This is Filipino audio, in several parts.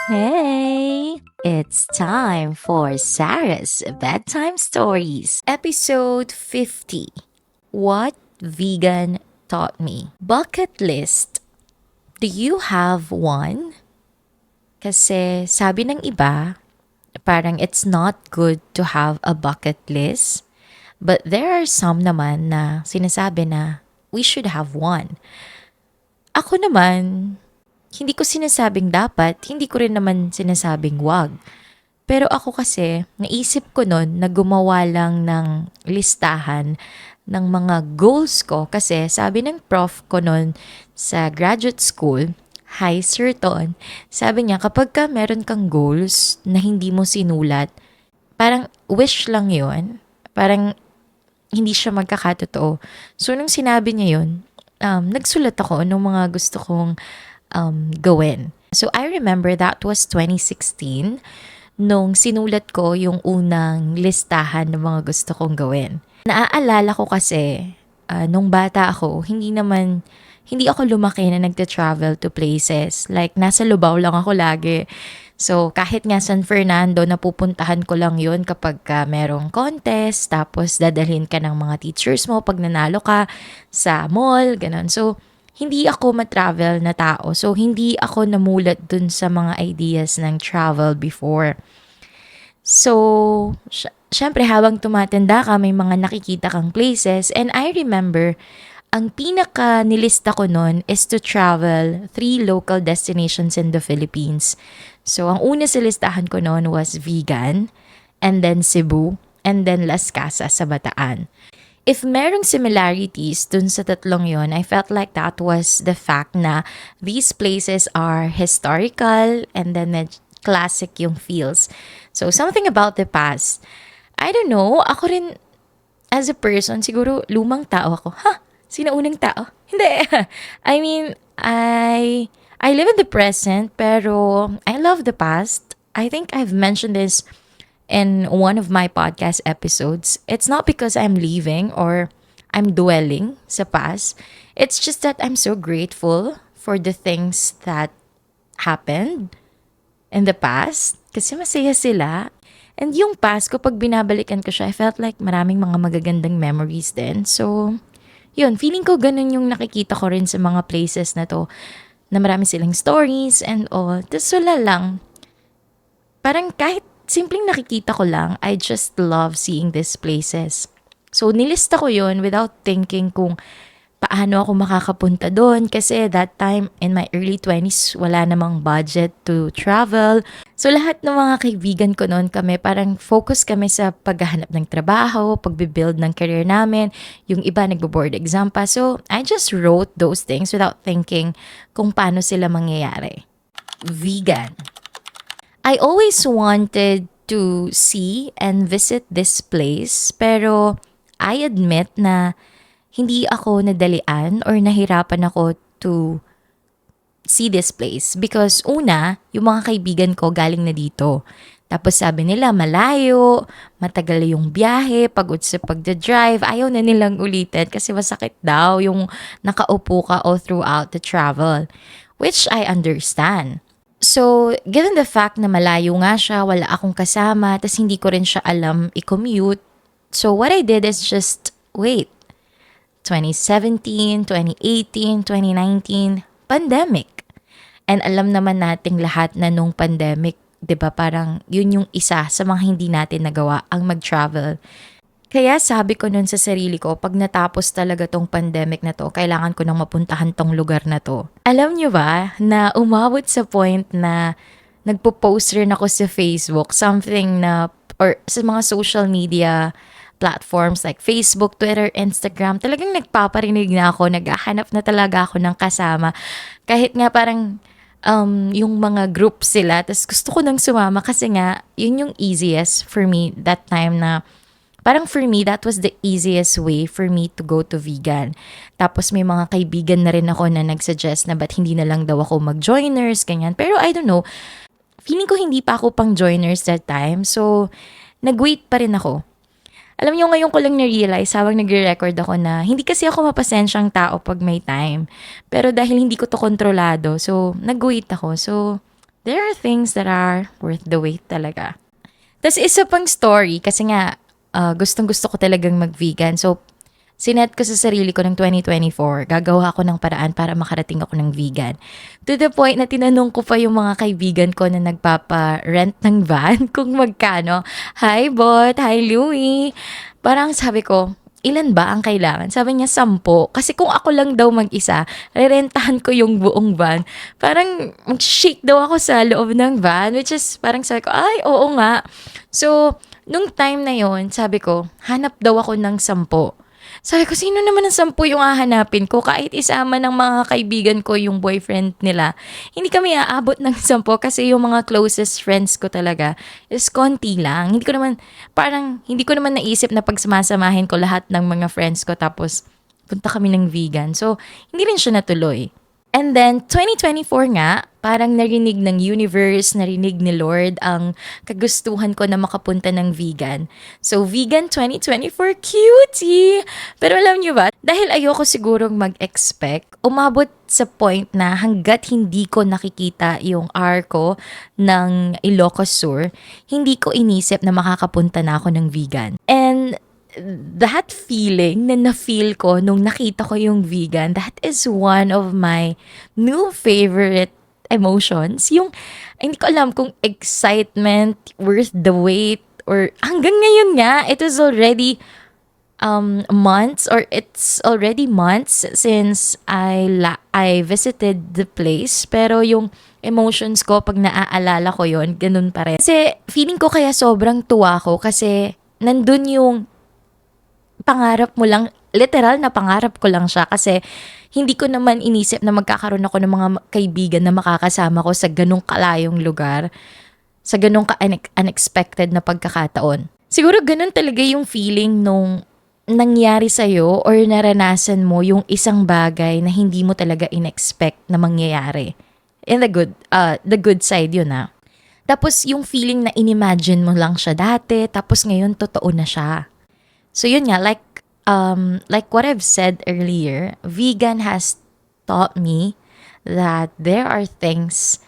Hey, it's time for Sarah's Bedtime Stories, episode 50. What vegan taught me. Bucket list. Do you have one? Kasi sabi ng iba, parang it's not good to have a bucket list. But there are some naman na sinasabi na we should have one. Ako naman, hindi ko sinasabing dapat, hindi ko rin naman sinasabing wag. Pero ako kasi, naisip ko nun na gumawa lang ng listahan ng mga goals ko kasi sabi ng prof ko nun sa graduate school, hi Sir Ton, sabi niya kapag ka meron kang goals na hindi mo sinulat, parang wish lang yun, parang hindi siya magkakatotoo. So nung sinabi niya yun, nagsulat ako ng mga gusto kong gawin. So I remember that was 2016 nung sinulat ko yung unang listahan ng mga gusto kong gawin. Naaalala ko kasi nung bata ako, hindi ako lumaki na nagta-travel to places. Like nasa Lubao lang ako lagi. So kahit nga San Fernando, napupuntahan ko lang yun kapag merong contest, tapos dadalhin ka ng mga teachers mo pag nanalo ka sa mall, ganun. So hindi ako ma-travel na tao. So, hindi ako namulat dun sa mga ideas ng travel before. So, syempre habang tumatanda ka, may mga nakikita kang places. And I remember, ang pinaka nilista ko nun is to travel 3 local destinations in the Philippines. So, ang una sa listahan ko nun was vegan, and then Cebu, and then Las Casas sa Bataan. If merong similarities dun sa tatlong yon, I felt like that was the fact na these places are historical and then classic yung feels. So, something about the past. I don't know, ako rin as a person, siguro lumang tao ako. Sino unang tao? Hindi. I mean, I live in the present pero I love the past. I think I've mentioned this in one of my podcast episodes. It's not because I'm leaving or I'm dwelling sa past. It's just that I'm so grateful for the things that happened in the past kasi masaya sila. And yung past ko, pag binabalikan ko siya, I felt like maraming mga magagandang memories din. So, yun, feeling ko ganun yung nakikita ko rin sa mga places na to, na marami silang stories and all. Tapos wala lang. Parang kahit simpleng nakikita ko lang, I just love seeing these places. So, nilista ko yun without thinking kung paano ako makakapunta doon kasi that time in my early 20s, wala namang budget to travel. So, lahat ng mga kaibigan ko noon kami, parang focus kami sa paghahanap ng trabaho, pagbibuild ng career namin. Yung iba nagbo-board exam pa. So, I just wrote those things without thinking kung paano sila mangyayari. Vegan. I always wanted to see and visit this place pero I admit na hindi ako nadalian or nahirapan ako to see this place because una, yung mga kaibigan ko galing na dito. Tapos sabi nila malayo, matagal yung biyahe, pagod sa pagda-drive, ayaw na nilang ulitin kasi masakit daw yung nakaupo ka all throughout the travel, which I understand. So, given the fact na malayo nga siya, wala akong kasama, tas hindi ko rin siya alam i-commute. So, what I did is just wait. 2017, 2018, 2019, pandemic. And alam naman nating lahat na nung pandemic, 'di ba, parang yun yung isa sa mga hindi natin nagawa, ang mag-travel. Kaya sabi ko nun sa sarili ko, pag natapos talaga tong pandemic na to, kailangan ko nang mapuntahan tong lugar na to. Alam nyo ba na umabot sa point na nagpo-post rin ako sa Facebook, something na, or sa mga social media platforms like Facebook, Twitter, Instagram, talagang nagpaparinig na ako, naghahanap na talaga ako ng kasama. Kahit nga parang yung mga group sila, tas gusto ko nang sumama kasi nga, yun yung easiest for me that time na parang for me, that was the easiest way for me to go to vegan. Tapos may mga kaibigan na rin ako na nagsuggest na ba't hindi na lang daw ako mag-joiners, ganyan. Pero I don't know, feeling ko hindi pa ako pang joiners that time. So, nag-wait pa rin ako. Alam niyo, ngayon ko lang na-realize habang nagre-record ako na hindi kasi ako mapasensyang tao pag may time. Pero dahil hindi ko to kontrolado, so nag-wait ako. So, there are things that are worth the wait talaga. Tas isa pang story, kasi nga, gustong-gusto ko talagang mag-vegan. So, sinet ko sa sarili ko ng 2024, gagawa ako ng paraan para makarating ako ng vegan. To the point na tinanong ko pa yung mga kaibigan ko na nagpapa-rent ng van kung magkano. Hi, Bot! Hi, Louie! Parang sabi ko, ilan ba ang kailangan? Sabi niya, 10. Kasi kung ako lang daw mag-isa, rerentahan ko yung buong van. Parang mag-shake daw ako sa loob ng van, which is parang sabi ko, ay, oo nga. So, nung time na yon, sabi ko, hanap daw ako ng 10. Sabi ko, sino naman ang 10 yung hahanapin ko? Kahit isama ng mga kaibigan ko yung boyfriend nila, hindi kami aabot ng 10 kasi yung mga closest friends ko talaga is konti lang. Hindi ko naman naisip na pagsamasamahin ko lahat ng mga friends ko tapos punta kami ng vegan. So, hindi rin siya natuloy. And then, 2024 nga, parang narinig ng universe, narinig ni Lord ang kagustuhan ko na makapunta ng vegan. So, vegan 2024, cutie! Pero alam niyo ba, dahil ayoko sigurong mag-expect, umabot sa point na hanggat hindi ko nakikita yung R ko ng Ilocos Sur, hindi ko inisip na makakapunta na ako ng vegan. And that feeling na na-feel ko nung nakita ko yung vegan, that is one of my new favorite emotions. Yung, hindi ko alam kung excitement, worth the wait, or hanggang ngayon nga, it's already months since I visited the place. Pero yung emotions ko, pag naaalala ko yon, ganun pa rin. Kasi feeling ko kaya sobrang tuwa ko kasi nandun yung pangarap mo lang, literal na pangarap ko lang siya kasi hindi ko naman inisip na magkakaroon ako ng mga kaibigan na makakasama ko sa ganong kalayong lugar, sa ganong unexpected na pagkakataon. Siguro ganun talaga yung feeling nung nangyari sa'yo or naranasan mo yung isang bagay na hindi mo talaga inexpect na mangyayari. In the good side yun ah. Tapos yung feeling na inimagine mo lang siya dati, tapos ngayon totoo na siya. So yun nga, like what I've said earlier, vegan has taught me that there are things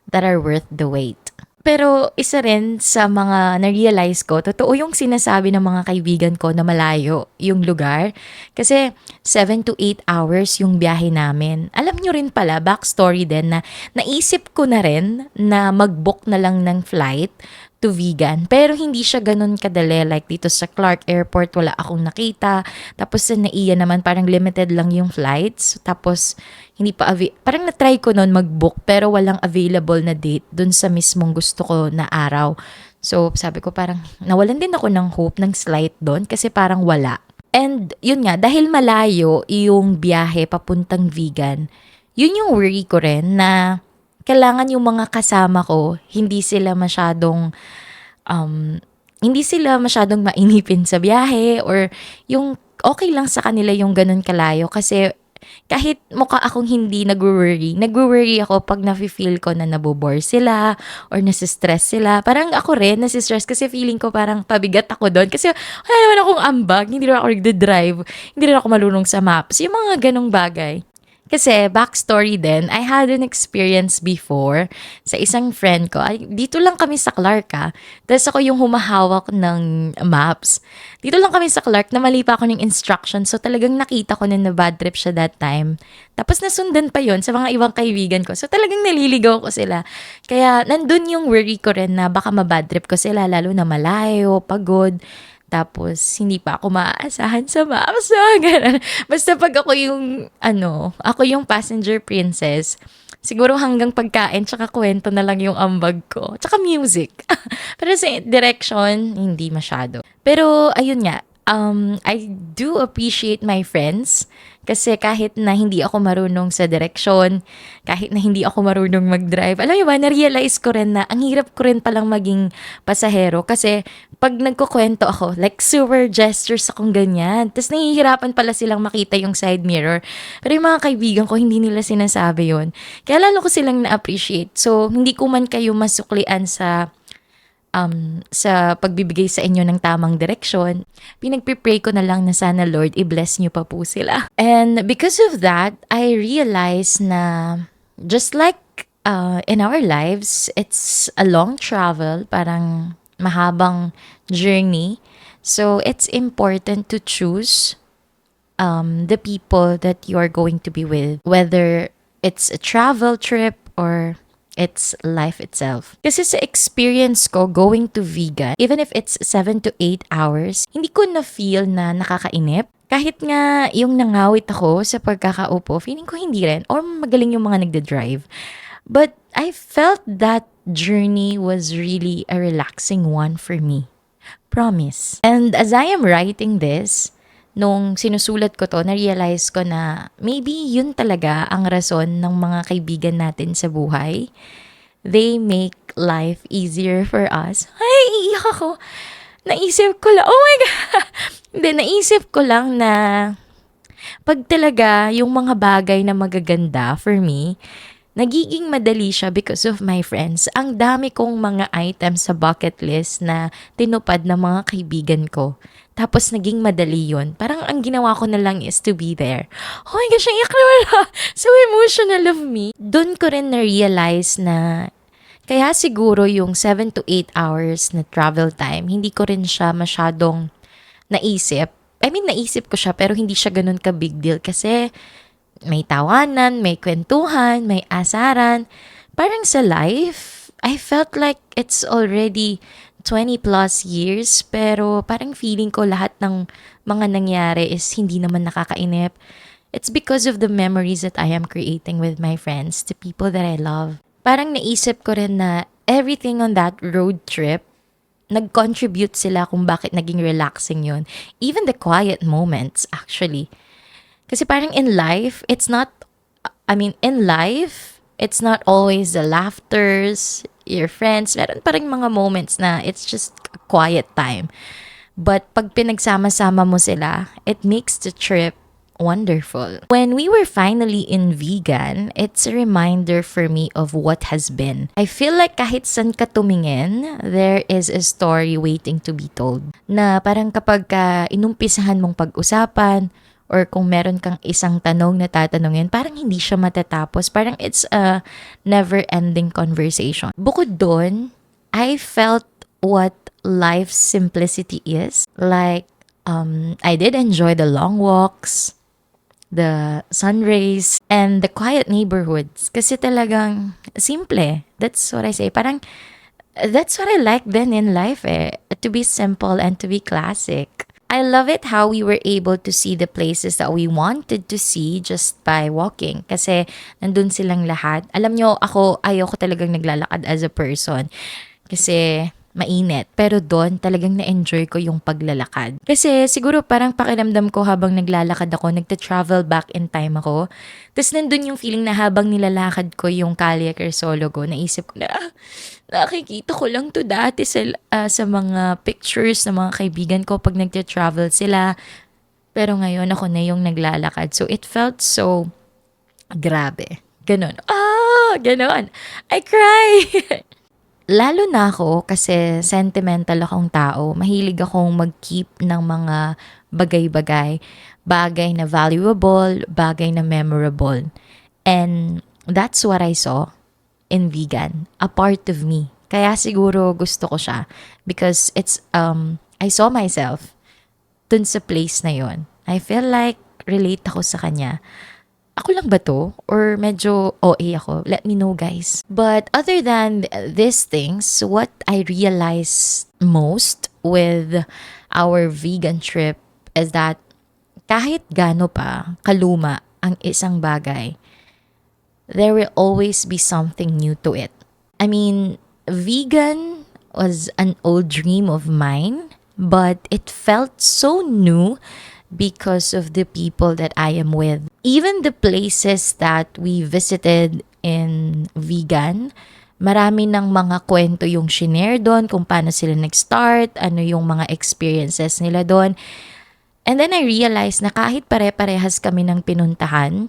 that are worth the wait. Pero isa rin sa mga na-realize ko, totoo yung sinasabi ng mga kaibigan ko na malayo yung lugar. Kasi 7 to 8 hours yung biyahe namin. Alam nyo rin pala, backstory din na naisip ko na rin na mag-book na lang ng flight to vegan. Pero hindi siya ganun kadali. Like dito sa Clark Airport, wala akong nakita. Tapos sa NAIA naman, parang limited lang yung flights. Tapos hindi pa parang na-try ko noon mag-book pero walang available na date dun sa mismong gusto ko na araw. So sabi ko parang nawalan din ako ng hope ng slight doon kasi parang wala. And yun nga, dahil malayo yung biyahe papuntang vegan, yun yung worry ko rin na kailangan yung mga kasama ko, hindi sila masyadong mainipin sa biyahe or yung okay lang sa kanila yung ganun kalayo kasi kahit mukha akong hindi nag-worry ako pag nafe-feel ko na nabobore sila or nasistress sila. Parang ako rin nasistress kasi feeling ko parang pabigat ako doon kasi wala naman akong ambag, hindi rin ako nagde-drive, hindi rin ako marunong sa maps, yung mga ganong bagay. Kasi, backstory din, I had an experience before sa isang friend ko. Dito lang kami sa Clark Tapos ako yung humahawak ng maps. Dito lang kami sa Clark na mali pa ako ng instructions. So talagang nakita ko na bad trip siya that time. Tapos nasundan pa yon sa mga ibang kaibigan ko. So talagang naliligaw ko sila. Kaya nandun yung worry ko rin na baka mabad trip ko sila lalo na malayo, pagod. Tapos, hindi pa ako maaasahan sa maps. Ganun. Basta pag ako yung passenger princess, siguro hanggang pagkain, tsaka kwento na lang yung ambag ko. Tsaka music. Pero sa direction, hindi masyado. Pero, ayun nga, I do appreciate my friends kasi kahit na hindi ako marunong sa direksyon, kahit na hindi ako marunong mag-drive, alam mo ba, na-realize ko rin na ang hirap ko rin palang maging pasahero kasi pag nagkukwento ako, like super gestures akong ganyan. Tapos nahihirapan pala silang makita yung side mirror. Pero yung mga kaibigan ko, hindi nila sinasabi yon. Kaya lalo ko silang na-appreciate. So, hindi ko man kayo masuklian sa pagbibigay sa inyo ng tamang direksyon, pinagpipray ko na lang na sana Lord, i-bless niyo pa po sila. And because of that, I realized na just like in our lives, it's a long travel, parang mahabang journey. So it's important to choose the people that you are going to be with, whether it's a travel trip or it's life itself. Kasi sa experience ko going to vegan, even if it's 7 to 8 hours, hindi ko na feel na nakakainip. Kahit nga yung nangawit ako sa pagkakaupo, feeling ko hindi rin. Or magaling yung mga nagda-drive. But I felt that journey was really a relaxing one for me. Promise. And as I am writing this, nung sinusulat ko to, na-realize ko na maybe yun talaga ang rason ng mga kaibigan natin sa buhay. They make life easier for us. Ay, iiyak ako. Naisip ko lang, oh my God! Hindi, naisip ko lang na pag talaga yung mga bagay na magaganda for me, nagiging madali siya because of my friends. Ang dami kong mga items sa bucket list na tinupad ng mga kaibigan ko. Tapos naging madali yun. Parang ang ginawa ko na lang is to be there. Oh my gosh, iyak na wala. So emotional of me. Doon ko rin na-realize na kaya siguro yung 7 to 8 hours na travel time, hindi ko rin siya masyadong naisip. I mean, naisip ko siya pero hindi siya ganun ka big deal kasi may tawanan, may kwentuhan, may asaran. Parang sa life, I felt like it's already 20 plus years pero parang feeling ko lahat ng mga nangyari is hindi naman nakakainip. It's because of the memories that I am creating with my friends, the people that I love. Parang naisip ko rin na everything on that road trip, nag-contribute sila kung bakit naging relaxing yun. Even the quiet moments, actually. Kasi parang in life, it's not always the laughters, your friends. Meron pa rin mga moments na it's just a quiet time. But pag pinagsama-sama mo sila, it makes the trip wonderful. When we were finally in vegan, it's a reminder for me of what has been. I feel like kahit saan ka tumingin, there is a story waiting to be told. Na parang kapag inumpisahan mong pag-usapan, or kung meron kang isang tanong na tatanungin, parang hindi siya matatapos. Parang it's a never-ending conversation. Bukod doon, I felt what life's simplicity is. Like, I did enjoy the long walks, the sun rays, and the quiet neighborhoods. Kasi talagang simple. That's what I say. Parang, that's what I like then in life to be simple and to be classic. I love it how we were able to see the places that we wanted to see just by walking. Kasi nandun silang lahat. Alam nyo, ayoko talagang naglalakad as a person. Kasi mainit. Pero doon talagang na-enjoy ko yung paglalakad. Kasi siguro parang pakiramdam ko habang naglalakad ako, nagta-travel back in time ako. Tapos nandun yung feeling na habang nilalakad ko yung Calle Crisologo, naisip ko na, nakikita ko lang to dati sa mga pictures ng mga kaibigan ko pag nagta-travel sila. Pero ngayon ako na yung naglalakad. So it felt so grabe. Ganon. Ganon. I cry. Lalo na ako kasi sentimental akong tao. Mahilig akong mag-keep ng mga bagay-bagay. Bagay na valuable, bagay na memorable. And that's what I saw in vegan. A part of me. Kaya siguro gusto ko siya. Because I saw myself dun sa place na yon. I feel like relate ako sa kanya. Ako lang ba to? Or medyo OA ako? Let me know, guys. But other than these things, what I realized most with our vegan trip is that kahit gaano pa kaluma ang isang bagay, there will always be something new to it. I mean, vegan was an old dream of mine, but it felt so new because of the people that I am with. Even the places that we visited in vegan, marami ng mga kwento yung shinare doon, kung paano sila nag-start, ano yung mga experiences nila doon. And then I realized na kahit pare-parehas kami ng pinuntahan,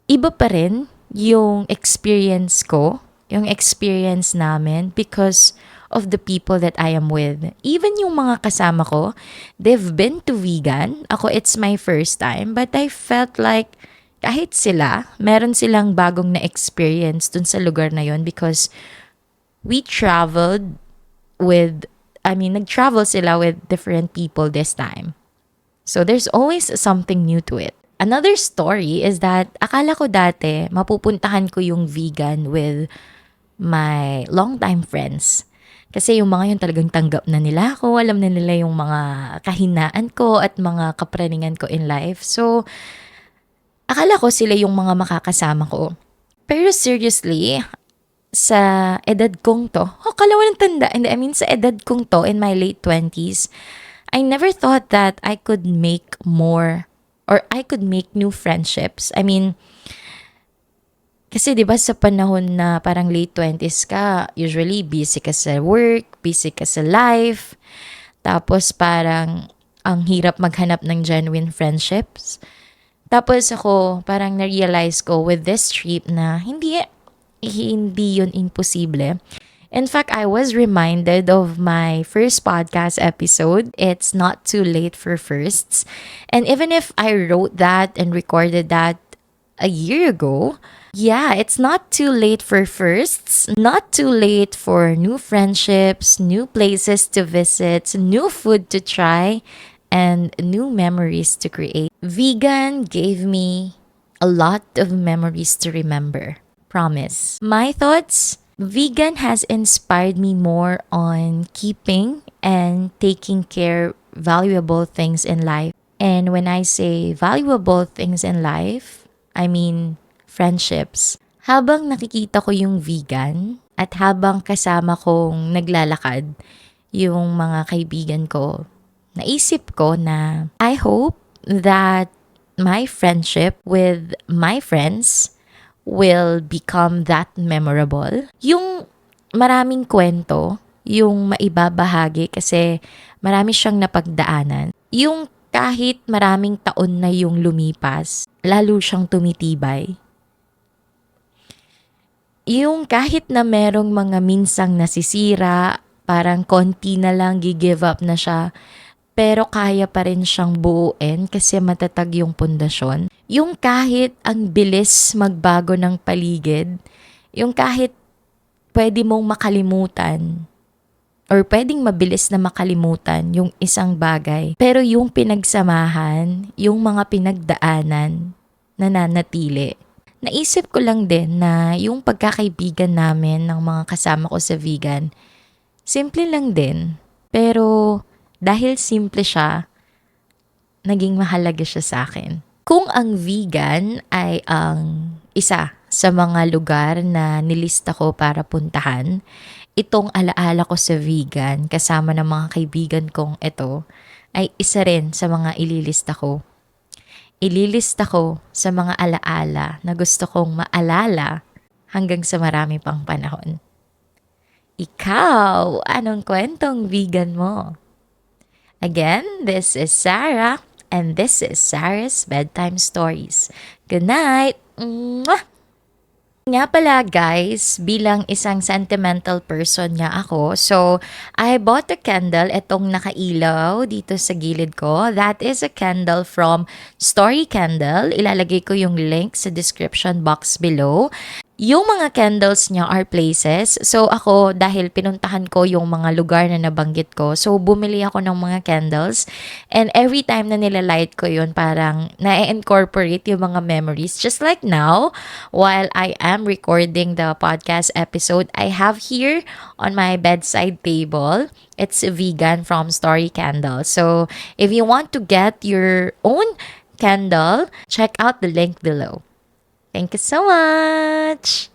iba pa rin yung experience ko, yung experience namin because of the people that I am with. Even yung mga kasama ko, they've been to vegan. Ako, it's my first time. But I felt like kahit sila, meron silang bagong na-experience dun sa lugar na yon because we traveled nag-travel sila with different people this time. So there's always something new to it. Another story is that akala ko dati mapupuntahan ko yung vegan with my longtime friends. Kasi yung mga yun talagang tanggap na nila ako, alam na nila yung mga kahinaan ko at mga kapraningan ko in life. So, akala ko sila yung mga makakasama ko. Pero seriously, sa edad kong to, akala walang tanda, sa edad kong to in my late 20s, I never thought that I could make more or I could make new friendships. Kasi 'di ba sa panahon na parang late 20s ka, usually busy ka sa work, busy ka sa life, tapos parang ang hirap maghanap ng genuine friendships. Tapos ako parang na-realize ko with this trip na hindi yun imposible. In fact, I was reminded of my first podcast episode, It's Not Too Late for Firsts. And even if I wrote that and recorded that a year ago, yeah, it's not too late for firsts, not too late for new friendships, new places to visit, new food to try, and new memories to create. Vegan gave me a lot of memories to remember. Promise. My thoughts? Vegan has inspired me more on keeping and taking care valuable things in life. And when I say valuable things in life, I mean friendships. Habang nakikita ko yung vegan at habang kasama kong naglalakad yung mga kaibigan ko, naisip ko na I hope that my friendship with my friends will become that memorable. Yung maraming kwento, yung maibabahagi kasi marami siyang napagdaanan. Yung kahit maraming taon na yung lumipas, lalo siyang tumitibay. Yung kahit na merong mga minsang nasisira, parang konti na lang gi-give up na siya, pero kaya pa rin siyang buuin kasi matatag yung pundasyon. Yung kahit ang bilis magbago ng paligid, yung kahit pwede mong makalimutan or pwedeng mabilis na makalimutan yung isang bagay, pero yung pinagsamahan, yung mga pinagdaanan, nananatili. Naisip ko lang din na yung pagkakaibigan namin ng mga kasama ko sa vegan, simple lang din, pero dahil simple siya, naging mahalaga siya sa akin. Kung ang vegan ay ang isa sa mga lugar na nilista ko para puntahan, itong alaala ko sa vegan kasama ng mga kaibigan kong ito ay isa rin sa mga ililista ko. Ililista ko sa mga alaala na gusto kong maalala hanggang sa marami pang panahon. Ikaw, anong kwentong vegan mo? Again, this is Sarah, and this is Sarah's Bedtime Stories. Good night! Mwah! Nga pala guys, bilang isang sentimental person nga ako, so I bought a candle, itong nakailaw dito sa gilid ko. That is a candle from Story Candle. Ilalagay ko yung link sa description box below. Yung mga candles niya are places. So ako, dahil pinuntahan ko yung mga lugar na nabanggit ko, so bumili ako ng mga candles. And every time na nilalight ko yun, parang na-incorporate yung mga memories. Just like now, while I am recording the podcast episode, I have here on my bedside table, it's vegan from Story Candle. So if you want to get your own candle, check out the link below. Thank you so much!